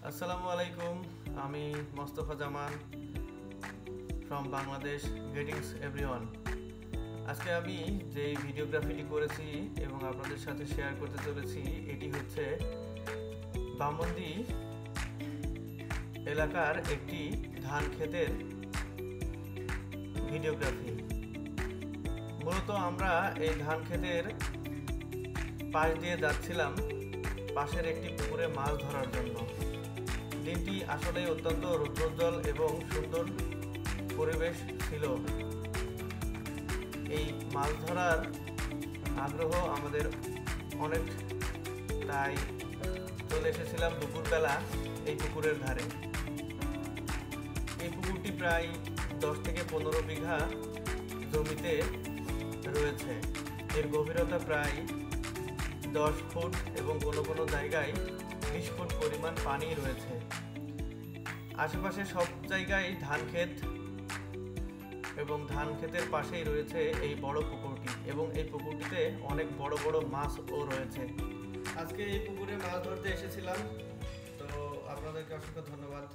আসসালামু আলাইকুম। আমি Mostafa Zaman from Bangladesh. Greetings everyone. আজকে আমি যে ভিডিওগ্রাফিটি করেছি এবং আপনাদের সাথে শেয়ার করতে চলেছি, এটি হচ্ছে বামন্দি এলাকার একটি ধান ক্ষেতের ভিডিওগ্রাফি। মূলত আমরা এই ধান ক্ষেতের পাশ দিয়ে যাচ্ছিলাম পাশের একটি পুকুরে মাছ ধরার জন্য। দিনটি আসলে অত্যন্ত রৌদ্রোজ্জ্বল এবং সুন্দর পরিবেশ ছিল। এই মাছ ধরার আগ্রহ আমাদের অনেক, তাই চলে এসেছিলাম দুপুরবেলা এই পুকুরের ধারে। এই পুকুরটি প্রায় 10 থেকে 15 বিঘা জমিতে রয়েছে। এর গভীরতা প্রায় 10 ফুট এবং কোনো কোনো জায়গায় 20 ফুট পরিমাণ পানি রয়েছে। আশেপাশে সব জায়গায় ধান ক্ষেত এবং ধান ক্ষেতের পাশেই রয়েছে এই বড় পুকুরটি, এবং এই পুকুরটিতে অনেক বড় বড় মাছও রয়েছে। আজকে এই পুকুরে মাছ ধরতে এসেছিলাম, তো আপনাদেরকে অসংখ্য ধন্যবাদ।